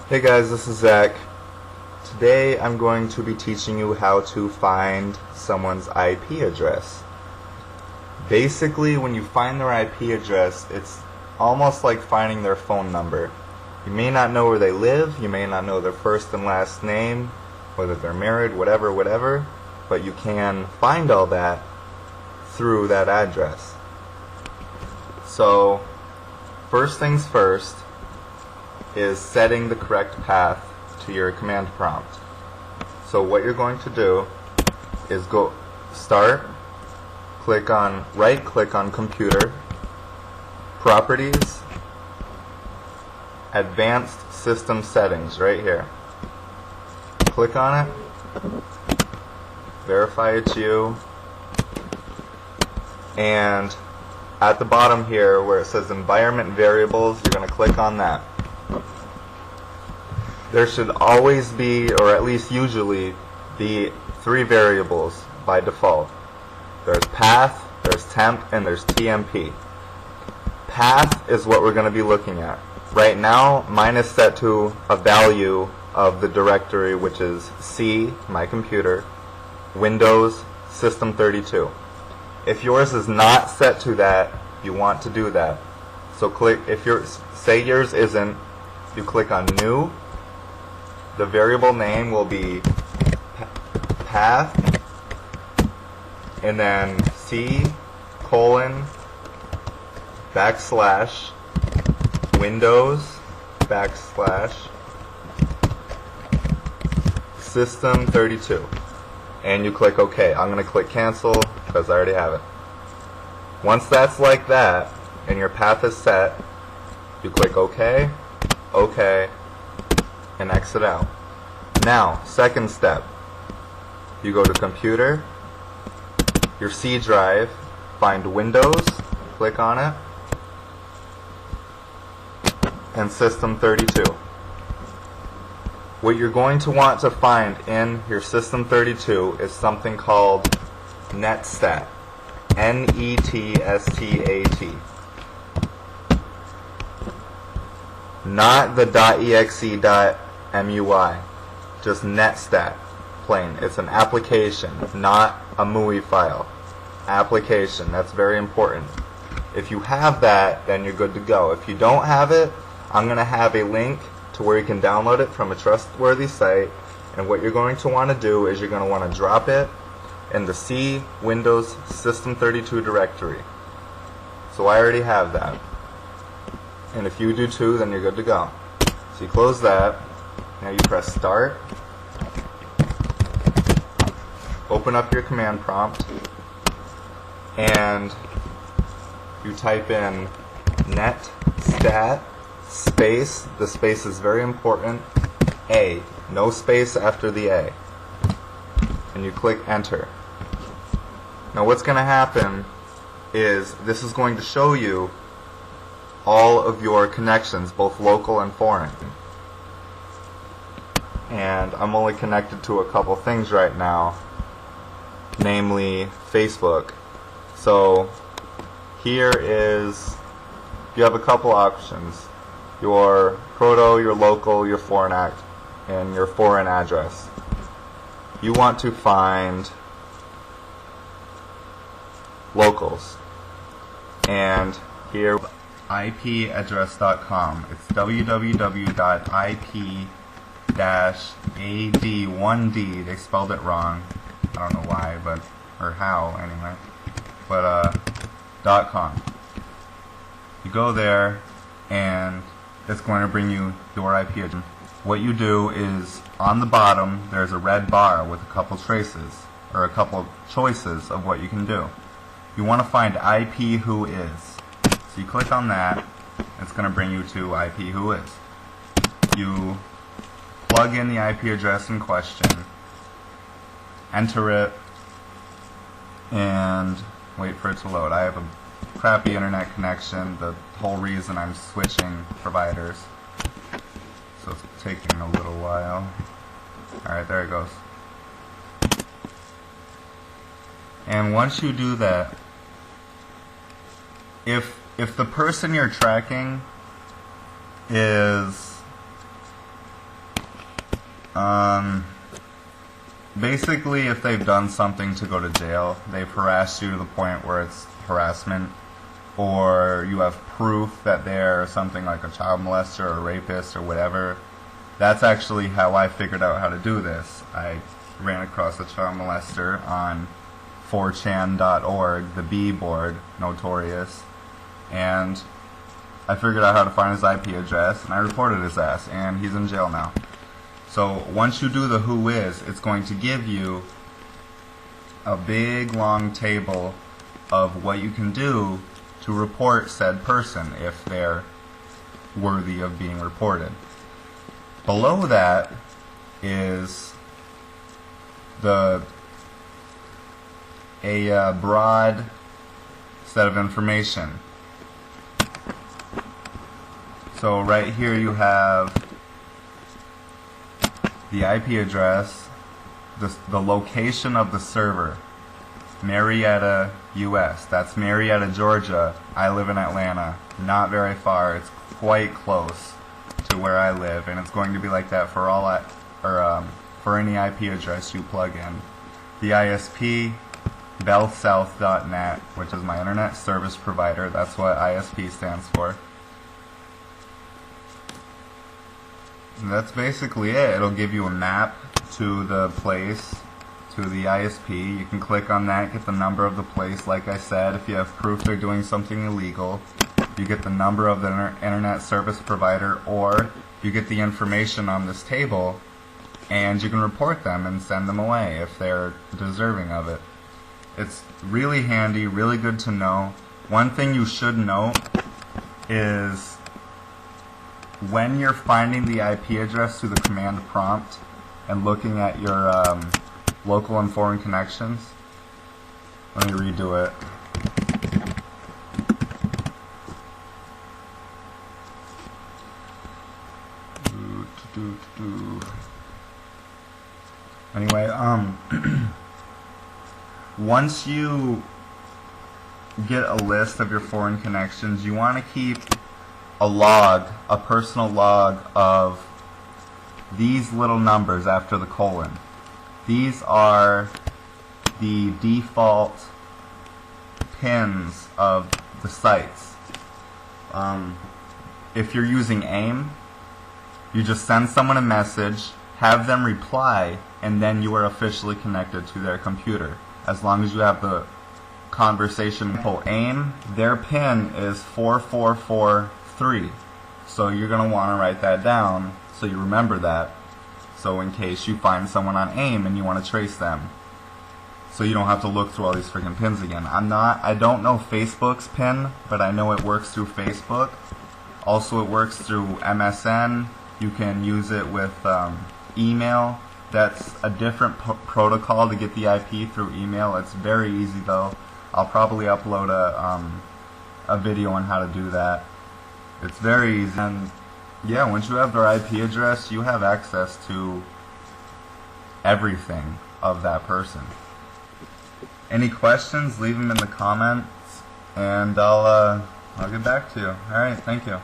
Hey guys, this is Zach. Today I'm going to be teaching you how to find someone's IP address. Basically, when you find their IP address, it's almost like finding their phone number. You may not know where they live, you may not know their first and last name, whether they're married, whatever, but you can find all that through that address. So, first things first is setting the correct path to your command prompt. So what you're going to do is go start, right click on computer, properties, advanced system settings right here. Click on it, verify it's you, and at the bottom here where it says environment variables, you're going to click on that. There should always be, or at least usually, be 3 variables by default. There's path, there's temp, and there's TMP. Path is what we're going to be looking at. Right now, mine is set to a value of the directory, which is C, my computer, Windows, System32. If yours is not set to that, you want to do that. So click, say yours isn't, you click on New. The variable name will be path, and then C:\\, Windows, System32. And you click OK. I'm going to click cancel because I already have it. Once that's like that, and your path is set, you click OK, OK, and exit out. Now, second step, you go to computer, your C drive, find Windows, click on it, and System32. What you're going to want to find in your System32 is something called nbtstat, N-E-T-S-T-A-T. Not the .exe.mui, just nbtstat, plain. It's an application, not a MUI file. Application, that's very important. If you have that, then you're good to go. If you don't have it, I'm going to have a link to where you can download it from a trustworthy site, and what you're going to want to do is you're going to want to drop it in the C Windows System32 directory. So I already have that. And if you do too, then you're good to go. So you close that. Now you press start. Open up your command prompt. And you type in nbtstat space. The space is very important. A. No space after the A. And you click enter. Now what's going to happen is this is going to show you all of your connections, both local and foreign. And I'm only connected to a couple things right now, namely Facebook. So here is, you have a couple options: your proto, your local, your foreign and your foreign address. You want to find locals, and here ipaddress.com. It's www.ip-ad1d. They spelled it wrong. I don't know why, or how anyway. But .com. You go there, and it's going to bring you your IP address. What you do is, on the bottom, there's a red bar with a couple traces, or a couple choices of what you can do. You want to find IP who is. So you click on that, it's going to bring you to IP who is. You plug in the IP address in question, enter it, and wait for it to load. I have a crappy internet connection, the whole reason I'm switching providers. So it's taking a little while. Alright, there it goes. And once you do that, if the person you're tracking is Basically, if they've done something to go to jail, they've harassed you to the point where it's harassment, or you have proof that they're something like a child molester or a rapist or whatever. That's actually how I figured out how to do this. I ran across a child molester on 4chan.org, the B board, notorious, and I figured out how to find his IP address, and I reported his ass, and he's in jail now. So once you do the who is, it's going to give you a big long table of what you can do to report said person if they're worthy of being reported. Below that is a broad set of information. So right here you have the IP address, the location of the server, Marietta, US. That's Marietta, Georgia. I live in Atlanta. Not very far. It's quite close to where I live, and it's going to be like that for for any IP address you plug in. The ISP, bellsouth.net, which is my internet service provider. That's what ISP stands for. And that's basically it. It'll give you a map to the place, to the ISP. You can click on that, get the number of the place. Like I said, if you have proof they're doing something illegal, you get the number of the internet service provider, or you get the information on this table, and you can report them and send them away if they're deserving of it. It's really handy, really good to know. One thing you should note is when you're finding the IP address through the command prompt and looking at your local and foreign connections, let me redo it. Anyway, once you get a list of your foreign connections, you want to keep a log, a personal log of these little numbers after the colon. These are the default pins of the sites. If you're using AIM, you just send someone a message, have them reply, and then you are officially connected to their computer. As long as you have the conversation. AIM, their pin is 4443. So you're going to want to write that down so you remember that. So in case you find someone on AIM and you want to trace them, so you don't have to look through all these freaking pins again. I don't know Facebook's pin, but I know it works through Facebook. Also, it works through MSN. You can use it with email. That's a different protocol to get the IP through email. It's very easy though. I'll probably upload a video on how to do that. It's very easy. And yeah, once you have their IP address, you have access to everything of that person. Any questions, leave them in the comments, and I'll get back to you. Alright, thank you.